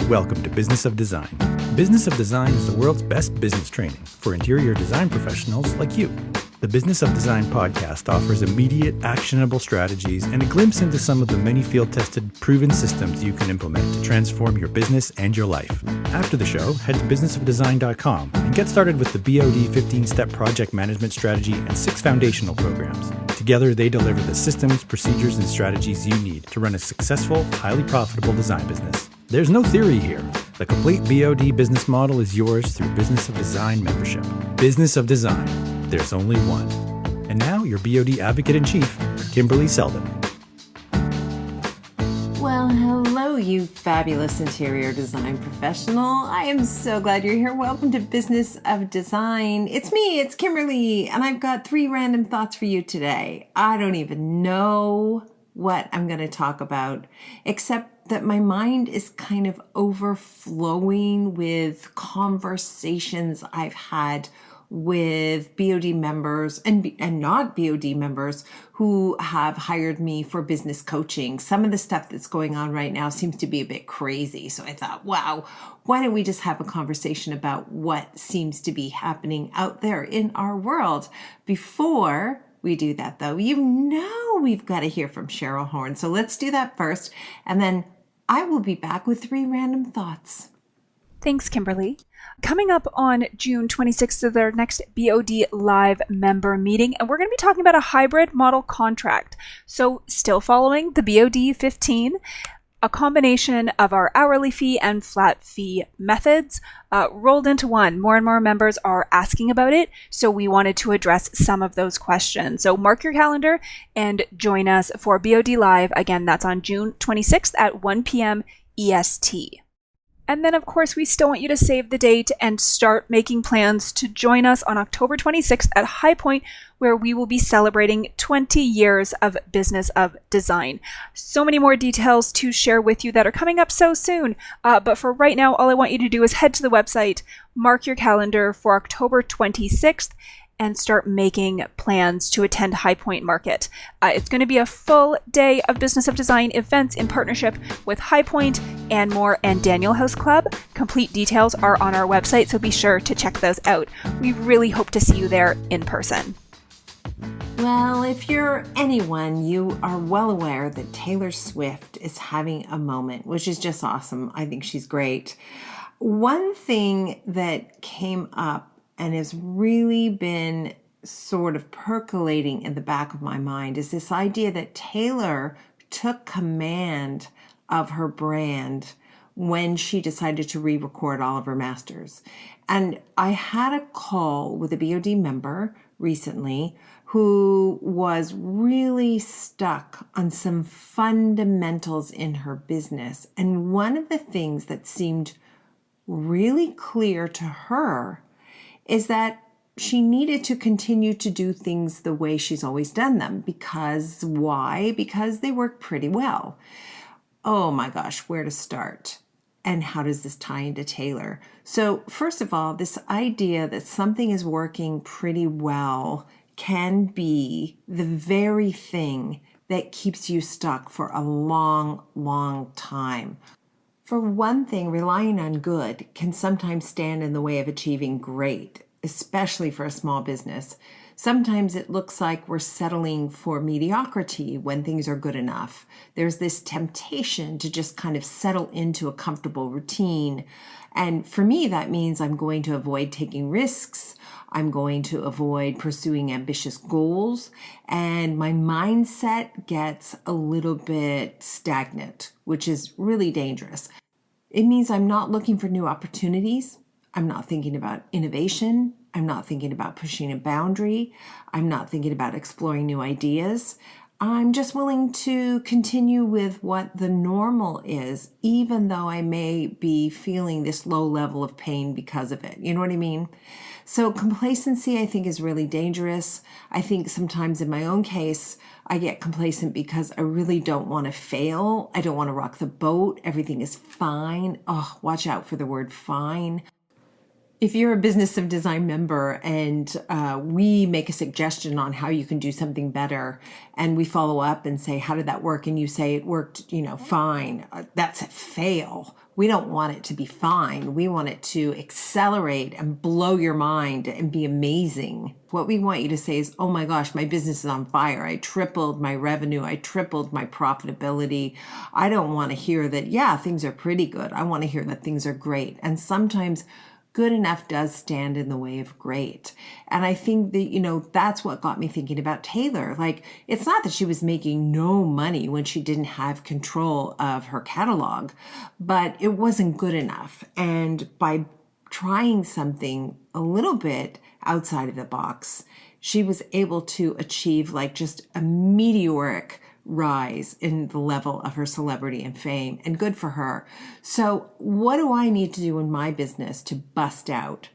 Welcome to Business of Design. Business of Design is the world's best business training for interior design professionals like you. The Business of Design podcast offers immediate, actionable strategies and a glimpse into some of the many field-tested, proven systems you can implement to transform your business and your life. After the show, head to businessofdesign.com and get started with the BOD 15-step project management strategy and 6 foundational programs. Together, they deliver the systems, procedures, and strategies you need to run a successful, highly profitable design business. There's no theory here. The complete BOD business model is yours through Business of Design membership. Business of Design. There's only one. And now, your BOD Advocate-in-Chief, Kimberley Seldon. Well, hello, you fabulous interior design professional. I am so glad you're here. Welcome to Business of Design. It's me, it's Kimberley, and I've got 3 random thoughts for you today. I don't even know what I'm going to talk about, except that my mind is kind of overflowing with conversations I've had with BOD members and not BOD members who have hired me for business coaching. Some of the stuff that's going on right now seems to be a bit crazy. So I thought, wow, why don't we just have a conversation about what seems to be happening out there in our world? Before we do that, though, you know we've got to hear from Cheryl Horn. So let's do that first, and then I will be back with 3 random thoughts. Thanks, Kimberly. Coming up on June 26th is our next BOD Live member meeting, and we're going to be talking about a hybrid model contract. So still following the BOD 15, a combination of our hourly fee and flat fee methods rolled into one. More and more members are asking about it, so we wanted to address some of those questions. So mark your calendar and join us for BOD Live. Again, that's on June 26th at 1 p.m. EST. And then, of course, we still want you to save the date and start making plans to join us on October 26th at High Point, where we will be celebrating 20 years of Business of Design. So many more details to share with you that are coming up so soon. But for right now, all I want you to do is head to the website, mark your calendar for October 26th, and start making plans to attend High Point Market. It's going to be a full day of Business of Design events in partnership with High Point and more and Daniel House Club. Complete details are on our website, so be sure to check those out. We really hope to see you there in person. Well, if you're anyone, you are well aware that Taylor Swift is having a moment, which is just awesome. I think she's great. One thing that came up and has really been sort of percolating in the back of my mind is this idea that Taylor took command of her brand when she decided to re-record all of her masters. And I had a call with a BOD member recently who was really stuck on some fundamentals in her business. And one of the things that seemed really clear to her is that she needed to continue to do things the way she's always done them. Because why? Because they work pretty well. Oh my gosh, where to start? And how does this tie into Taylor? So first of all, this idea that something is working pretty well can be the very thing that keeps you stuck for a long, long time. For one thing, relying on good can sometimes stand in the way of achieving great, especially for a small business. Sometimes it looks like we're settling for mediocrity when things are good enough. There's this temptation to just kind of settle into a comfortable routine. And for me, that means I'm going to avoid taking risks. I'm going to avoid pursuing ambitious goals. And my mindset gets a little bit stagnant, which is really dangerous. It means I'm not looking for new opportunities. I'm not thinking about innovation. I'm not thinking about pushing a boundary. I'm not thinking about exploring new ideas. I'm just willing to continue with what the normal is, even though I may be feeling this low level of pain because of it. You know what I mean? So complacency, I think, is really dangerous. I think sometimes in my own case, I get complacent because I really don't want to fail. I don't want to rock the boat. Everything is fine. Oh, watch out for the word fine. If you're a Business of Design member and we make a suggestion on how you can do something better, and we follow up and say, how did that work? And you say it worked, fine. That's a fail. We don't want it to be fine. We want it to accelerate and blow your mind and be amazing. What we want you to say is, oh my gosh, my business is on fire. I tripled my revenue. I tripled my profitability. I don't want to hear that, yeah, things are pretty good. I want to hear that things are great. And sometimes good enough does stand in the way of great. And I think that, that's what got me thinking about Taylor. Like, it's not that she was making no money when she didn't have control of her catalog, but it wasn't good enough. And by trying something a little bit outside of the box, she was able to achieve like just a meteoric rise in the level of her celebrity and fame, and good for her. So what do I need to do in my business to bust out?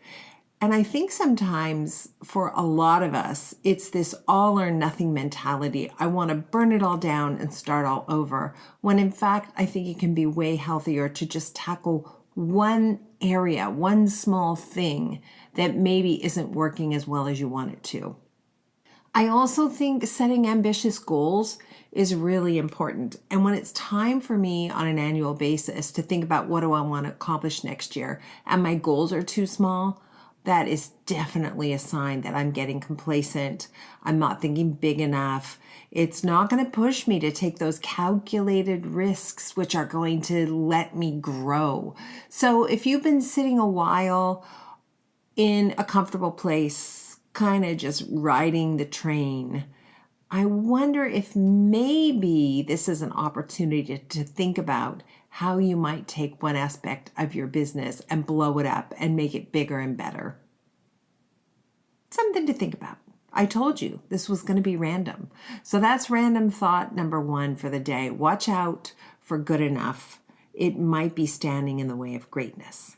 And I think sometimes for a lot of us, it's this all or nothing mentality. I want to burn it all down and start all over. When in fact, I think it can be way healthier to just tackle one area, one small thing that maybe isn't working as well as you want it to. I also think setting ambitious goals is really important. And when it's time for me on an annual basis to think about what do I want to accomplish next year, and my goals are too small, that is definitely a sign that I'm getting complacent. I'm not thinking big enough. It's not going to push me to take those calculated risks, which are going to let me grow. So if you've been sitting a while in a comfortable place, kind of just riding the train, I wonder if maybe this is an opportunity to think about how you might take one aspect of your business and blow it up and make it bigger and better. Something to think about. I told you this was going to be random. So that's random thought number 1 for the day. Watch out for good enough. It might be standing in the way of greatness.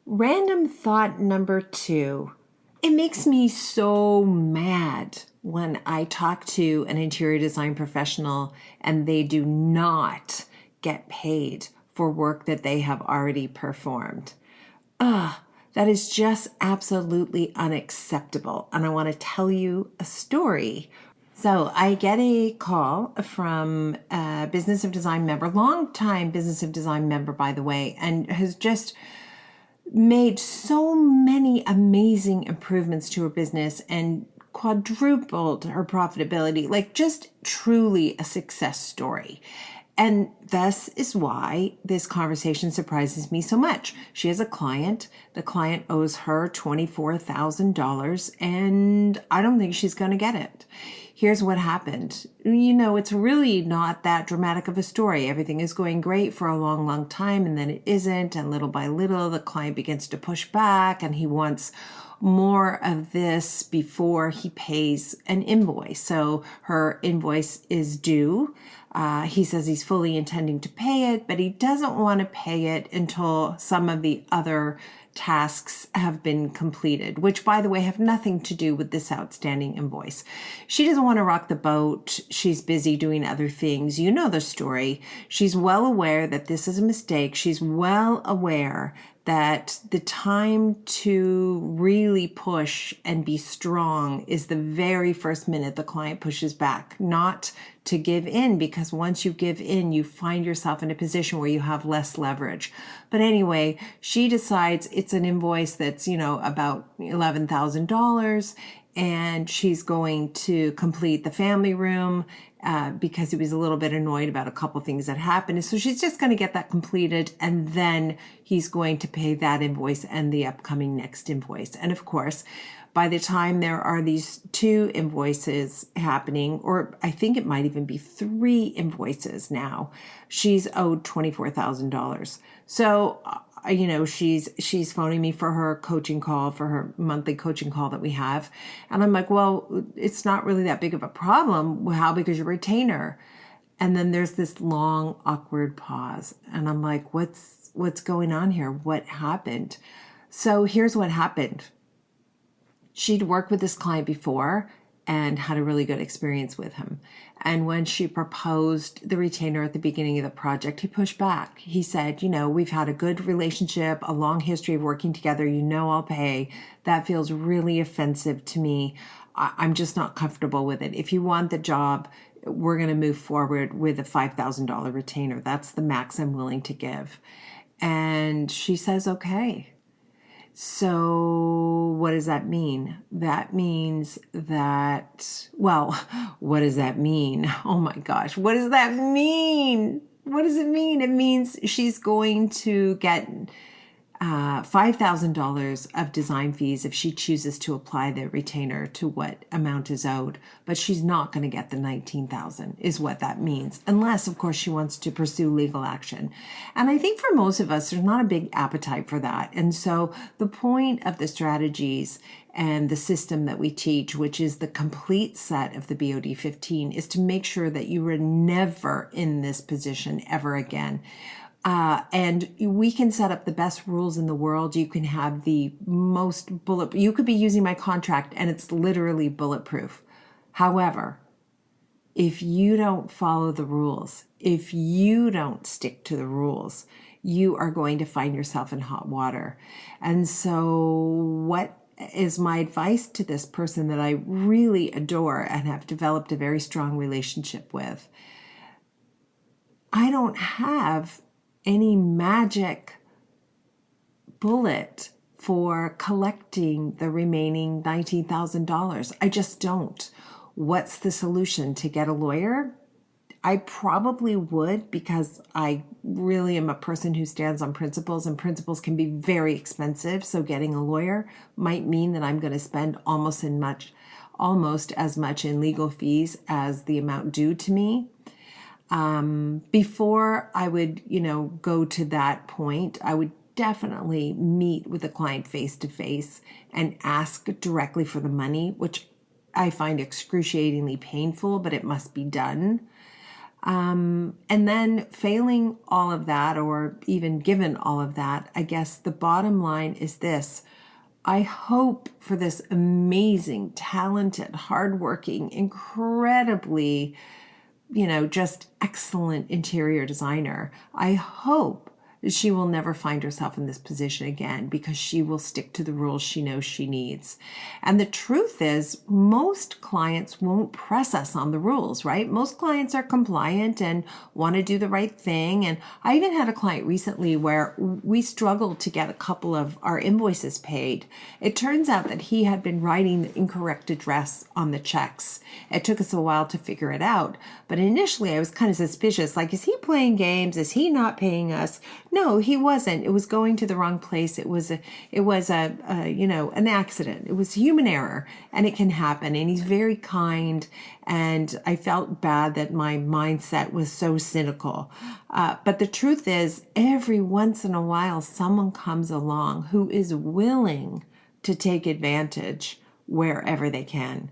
Random thought number 2. It makes me so mad when I talk to an interior design professional and they do not get paid for work that they have already performed. That is just absolutely unacceptable. And I want to tell you a story. So I get a call from a Business of Design member, longtime Business of Design member, by the way, and has just made so many amazing improvements to her business and quadrupled her profitability, like just truly a success story. And this is why this conversation surprises me so much. She has a client. The client owes her $24,000, and I don't think she's going to get it. Here's what happened. It's really not that dramatic of a story. Everything is going great for a long, long time, and then it isn't. And little by little, the client begins to push back, and he wants more of this before he pays an invoice. So her invoice is due. He says he's fully intending to pay it, but he doesn't want to pay it until some of the other tasks have been completed, which, by the way, have nothing to do with this outstanding invoice. She doesn't want to rock the boat. She's busy doing other things. You know the story. She's well aware that this is a mistake. She's well aware that the time to really push and be strong is the very first minute the client pushes back, not to give in, because once you give in, you find yourself in a position where you have less leverage. But anyway, she decides it's an invoice that's, about $11,000, and she's going to complete the family room because he was a little bit annoyed about a couple things that happened. So she's just going to get that completed, and then he's going to pay that invoice and the upcoming next invoice. And of course, by the time there are these 2 invoices happening, or I think it might even be 3 invoices now, she's owed $24,000. So, she's phoning me for her coaching call, for her monthly coaching call that we have. And I'm like, well, it's not really that big of a problem. How big is your retainer? And then there's this long, awkward pause. And I'm like, what's going on here? What happened? So here's what happened. She'd worked with this client before, and had a really good experience with him. And when she proposed the retainer at the beginning of the project, he pushed back. He said, we've had a good relationship, a long history of working together. I'll pay. That feels really offensive to me. I'm just not comfortable with it. If you want the job, we're going to move forward with a $5,000 retainer. That's the max I'm willing to give. And she says, okay. So what does that mean? That means that, what does that mean? Oh my gosh, what does that mean? What does it mean? It means she's going to get $5,000 of design fees if she chooses to apply the retainer to what amount is owed, but she's not going to get the $19,000 is what that means, unless of course she wants to pursue legal action. And I think for most of us, there's not a big appetite for that. And so the point of the strategies and the system that we teach, which is the complete set of the BOD 15, is to make sure that you are never in this position ever again. And we can set up the best rules in the world. You can have the most you could be using my contract and it's literally bulletproof. However, if you don't follow the rules, if you don't stick to the rules, you are going to find yourself in hot water. And so what is my advice to this person that I really adore and have developed a very strong relationship with? I don't have any magic bullet for collecting the remaining $19,000. I just don't. What's the solution? To get a lawyer? I probably would, because I really am a person who stands on principles, and principles can be very expensive. So getting a lawyer might mean that I'm going to spend almost as much in legal fees as the amount due to me. Before I would, go to that point, I would definitely meet with the client face to face and ask directly for the money, which I find excruciatingly painful, but it must be done. And then failing all of that, or even given all of that, I guess the bottom line is this. I hope for this amazing, talented, hardworking, incredibly just excellent interior designer. I hope she will never find herself in this position again, because she will stick to the rules she knows she needs. And the truth is, most clients won't press us on the rules, right? Most clients are compliant and want to do the right thing. And I even had a client recently where we struggled to get a couple of our invoices paid. It turns out that he had been writing the incorrect address on the checks. It took us a while to figure it out. But initially I was kind of suspicious, like, is he playing games? Is he not paying us? No, he wasn't. It was going to the wrong place. It was an accident. It was human error, and it can happen. And he's very kind. And I felt bad that my mindset was so cynical. But the truth is, every once in a while, someone comes along who is willing to take advantage wherever they can.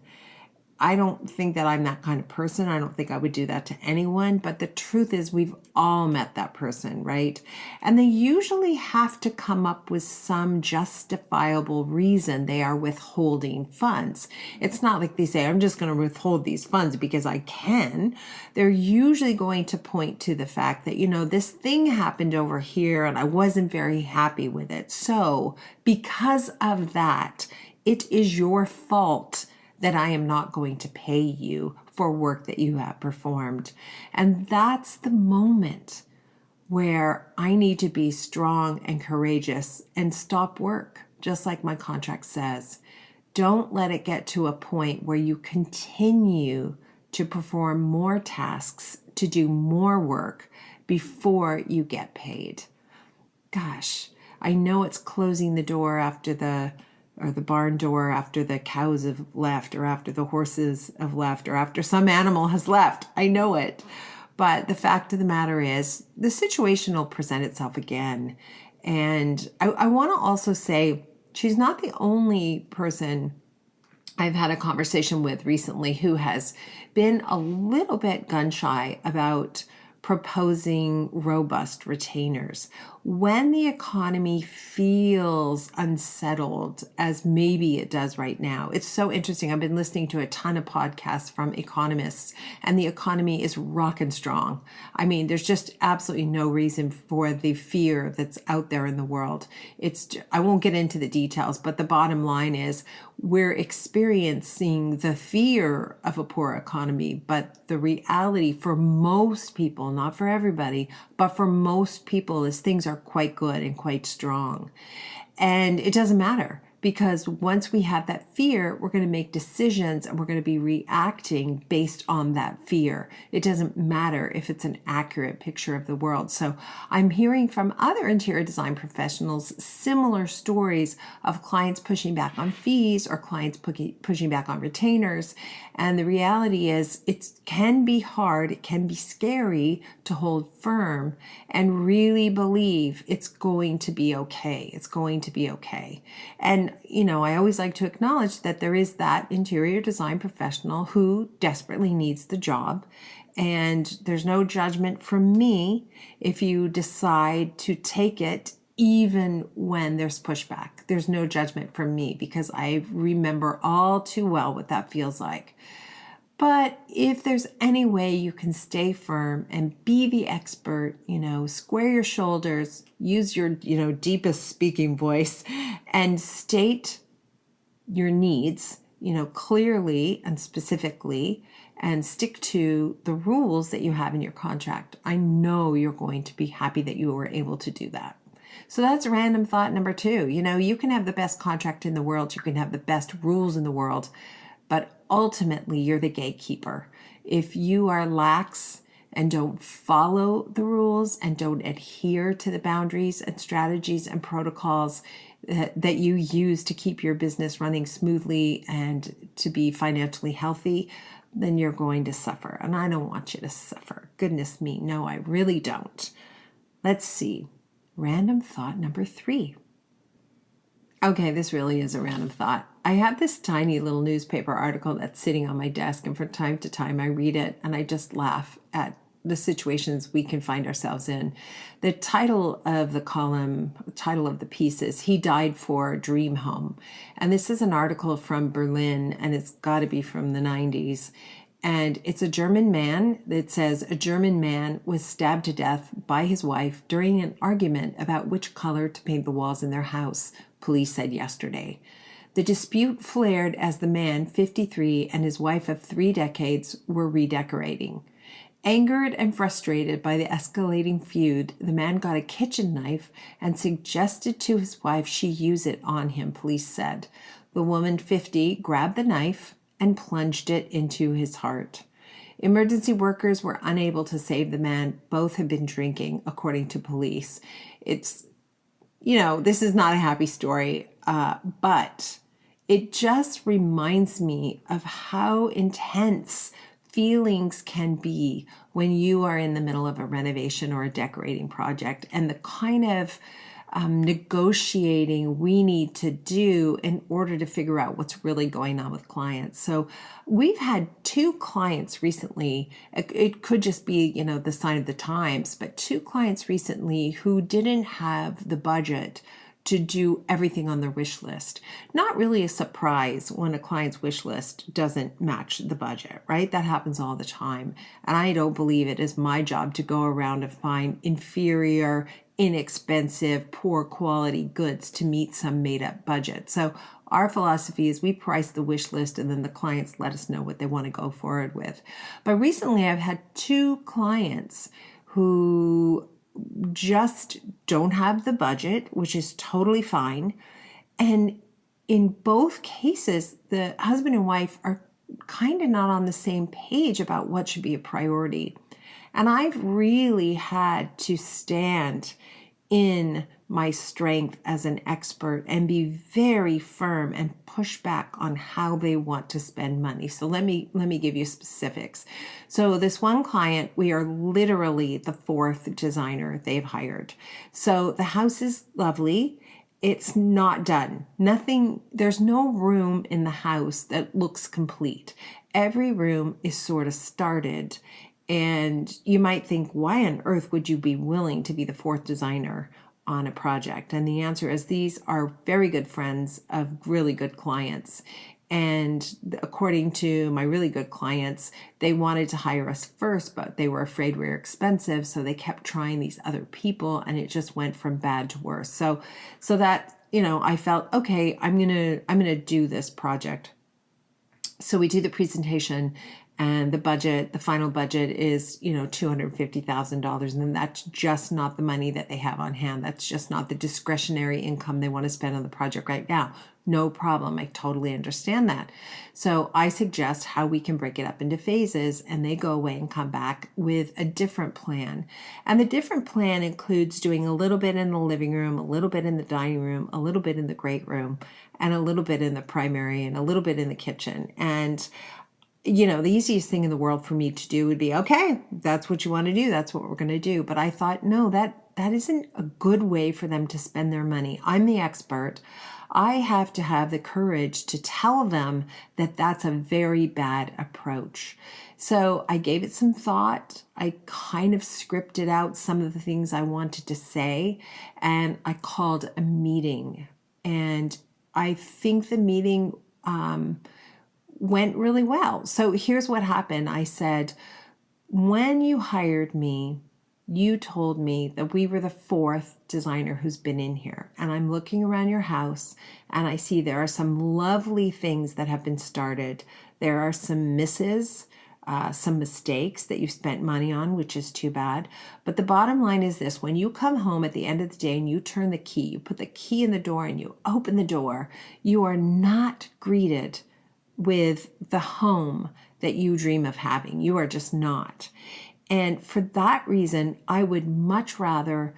I don't think that I'm that kind of person. I don't think I would do that to anyone. But the truth is, we've all met that person, right? And they usually have to come up with some justifiable reason they are withholding funds. It's not like they say, I'm just going to withhold these funds because I can. They're usually going to point to the fact that, this thing happened over here and I wasn't very happy with it. So because of that, it is your fault that I am not going to pay you for work that you have performed. And that's the moment where I need to be strong and courageous and stop work, just like my contract says. Don't let it get to a point where you continue to perform more tasks, to do more work before you get paid. Gosh, I know it's closing the door after the barn door after the cows have left, or after the horses have left, or after some animal has left. I know it. But the fact of the matter is, the situation will present itself again. And I want to also say, she's not the only person I've had a conversation with recently who has been a little bit gun shy about proposing robust retainers. when the economy feels unsettled, as maybe it does right now. It's so interesting. I've been listening to a ton of podcasts from economists, and the economy is rocking strong. I mean, there's just absolutely no reason for the fear that's out there in the world. I won't get into the details, but the bottom line is we're experiencing the fear of a poor economy, but the reality for most people, not for everybody, but for most people is things are quite good and quite strong. And it doesn't matter, because once we have that fear, we're going to make decisions and we're going to be reacting based on that fear. It doesn't matter if it's an accurate picture of the world. So I'm hearing from other interior design professionals similar stories of clients pushing back on fees or clients pushing back on retainers. And the reality is it can be hard, it can be scary to hold firm and really believe it's going to be okay. It's going to be okay. And I always like to acknowledge that there is that interior design professional who desperately needs the job. And there's no judgment from me if you decide to take it even when there's pushback. There's no judgment from me, because I remember all too well what that feels like. But if there's any way you can stay firm and be the expert, square your shoulders, use your, deepest speaking voice and state your needs, clearly and specifically, and stick to the rules that you have in your contract, I know you're going to be happy that you were able to do that. So that's random thought number 2. You can have the best contract in the world, you can have the best rules in the world, but ultimately you're the gatekeeper. If you are lax and don't follow the rules and don't adhere to the boundaries and strategies and protocols that you use to keep your business running smoothly and to be financially healthy, then you're going to suffer. And I don't want you to suffer. Goodness me, no, I really don't. Let's see. Random thought number 3. Okay, this really is a random thought. I have this tiny little newspaper article that's sitting on my desk, and from time to time I read it and I just laugh at the situations we can find ourselves in. The title of the column, title of the piece is "He Died for a Dream Home." And this is an article from Berlin, and it's got to be from the 90s. And it's a German man that says a German man was stabbed to death by his wife during an argument about which color to paint the walls in their house, police said yesterday. The dispute flared as the man, 53, and his wife of 3 decades were redecorating. Angered and frustrated by the escalating feud, the man got a kitchen knife and suggested to his wife she use it on him, police said. The woman, 50, grabbed the knife and plunged it into his heart. Emergency workers were unable to save the man. Both had been drinking, according to police. This is not a happy story, but it just reminds me of how intense feelings can be when you are in the middle of a renovation or a decorating project, and the kind of negotiating we need to do in order to figure out what's really going on with clients. So we've had 2 clients recently. It could just be, the sign of the times, but 2 clients recently who didn't have the budget to do everything on their wish list. Not really a surprise when a client's wish list doesn't match the budget, right? That happens all the time. And I don't believe it is my job to go around and find inferior, inexpensive, poor quality goods to meet some made up budget. So our philosophy is we price the wish list and then the clients let us know what they want to go forward with. But recently I've had 2 clients who just don't have the budget, which is totally fine. And in both cases, the husband and wife are kind of not on the same page about what should be a priority. And I've really had to stand in my strength as an expert and be very firm and push back on how they want to spend money. So let me give you specifics. So this one client, we are literally the 4th designer they've hired. So the house is lovely. It's not done. There's no room in the house that looks complete. Every room is sort of started. And you might think, why on earth would you be willing to be the 4th designer on a project? And the answer is these are very good friends of really good clients. And according to my really good clients, they wanted to hire us first, but they were afraid we were expensive. So they kept trying these other people, and it just went from bad to worse. So that, I felt, okay, I'm going to do this project. So we do the presentation, and the final budget is, $250,000. And that's just not the money that they have on hand. That's just not the discretionary income they want to spend on the project right now. No problem. I totally understand that. So I suggest how we can break it up into phases, and they go away and come back with a different plan. And the different plan includes doing a little bit in the living room, a little bit in the dining room, a little bit in the great room, and a little bit in the primary, and a little bit in the kitchen. And the easiest thing in the world for me to do would be, okay, that's what you want to do. That's what we're going to do. But I thought, no, that isn't a good way for them to spend their money. I'm the expert. I have to have the courage to tell them that that's a very bad approach. So I gave it some thought. I kind of scripted out some of the things I wanted to say, and I called a meeting. And I think the meeting went really well. So here's what happened. I said, when you hired me, you told me that we were the fourth designer who's been in here. And I'm looking around your house, and I see there are some lovely things that have been started. There are some misses, some mistakes that you've spent money on, which is too bad. But the bottom line is this: when you come home at the end of the day and you turn the key, you put the key in the door and you open the door, you are not greeted with the home that you dream of having. You are just not. And for that reason, I would much rather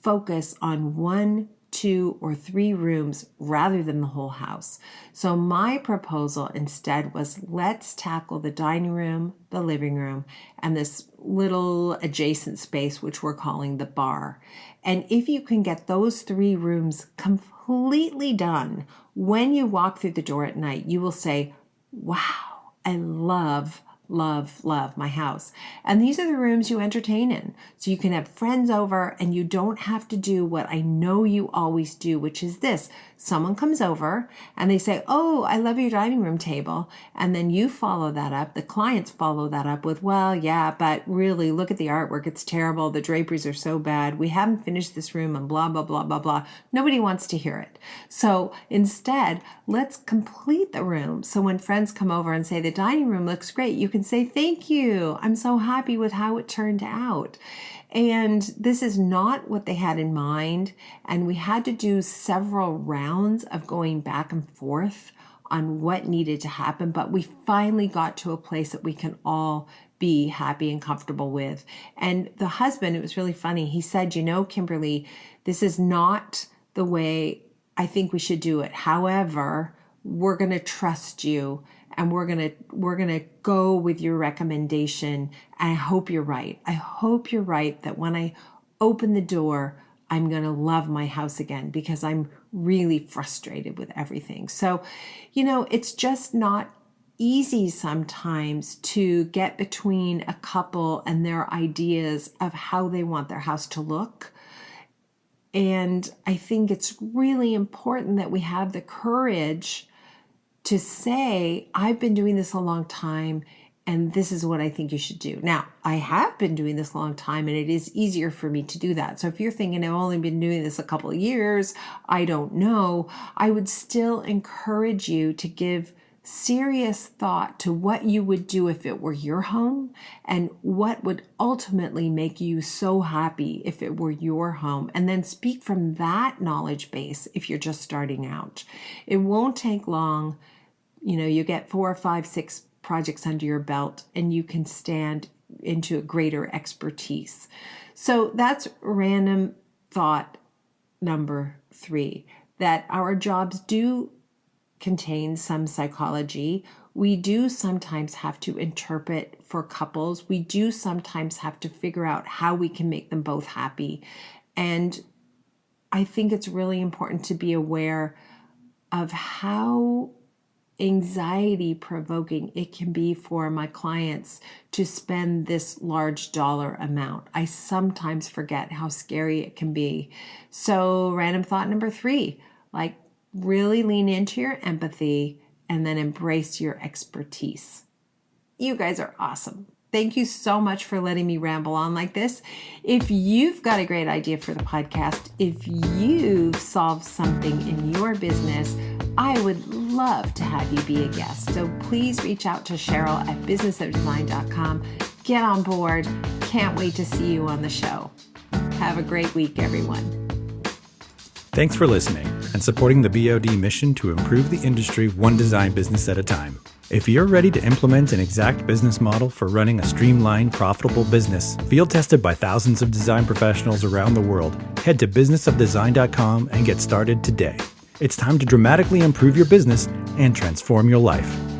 focus on 1, 2, or 3 rooms rather than the whole house. So my proposal instead was, let's tackle the dining room, the living room, and this little adjacent space, which we're calling the bar. And if you can get those 3 rooms completely done, when you walk through the door at night, you will say, wow, I love my house. And these are the rooms you entertain in. So you can have friends over, and you don't have to do what I know you always do, which is this. Someone comes over and they say, oh, I love your dining room table. And then you follow that up. The clients follow that up with, well, yeah, but really look at the artwork. It's terrible. The draperies are so bad. We haven't finished this room, and blah, blah, blah, blah, blah. Nobody wants to hear it. So instead, let's complete the room. So when friends come over and say, the dining room looks great, you can say, thank you. I'm so happy with how it turned out. And this is not what they had in mind. And we had to do several rounds of going back and forth on what needed to happen. But we finally got to a place that we can all be happy and comfortable with. And the husband, it was really funny. He said, Kimberly, this is not the way I think we should do it. However, we're going to trust you, and we're going to go with your recommendation. And I hope you're right. I hope you're right that when I open the door, I'm going to love my house again, because I'm really frustrated with everything. So, it's just not easy sometimes to get between a couple and their ideas of how they want their house to look. And I think it's really important that we have the courage to say, I've been doing this a long time, and this is what I think you should do. Now, I have been doing this a long time, and it is easier for me to do that. So if you're thinking, I've only been doing this a couple of years, I don't know, I would still encourage you to give serious thought to what you would do if it were your home, and what would ultimately make you so happy if it were your home. And then speak from that knowledge base if you're just starting out. It won't take long. You get 4, 5, 6 projects under your belt, and you can stand into a greater expertise. So that's random thought number 3, that our jobs do contain some psychology. We do sometimes have to interpret for couples. We do sometimes have to figure out how we can make them both happy. And I think it's really important to be aware of how anxiety provoking it can be for my clients to spend this large dollar amount. I sometimes forget how scary it can be. So random thought number 3, like really lean into your empathy and then embrace your expertise. You guys are awesome. Thank you so much for letting me ramble on like this. If you've got a great idea for the podcast, if you've solved something in your business, I would love to have you be a guest. So please reach out to Cheryl at businessofdesign.com. Get on board. Can't wait to see you on the show. Have a great week, everyone. Thanks for listening and supporting the BOD mission to improve the industry one design business at a time. If you're ready to implement an exact business model for running a streamlined, profitable business, field tested by thousands of design professionals around the world, head to businessofdesign.com and get started today. It's time to dramatically improve your business and transform your life.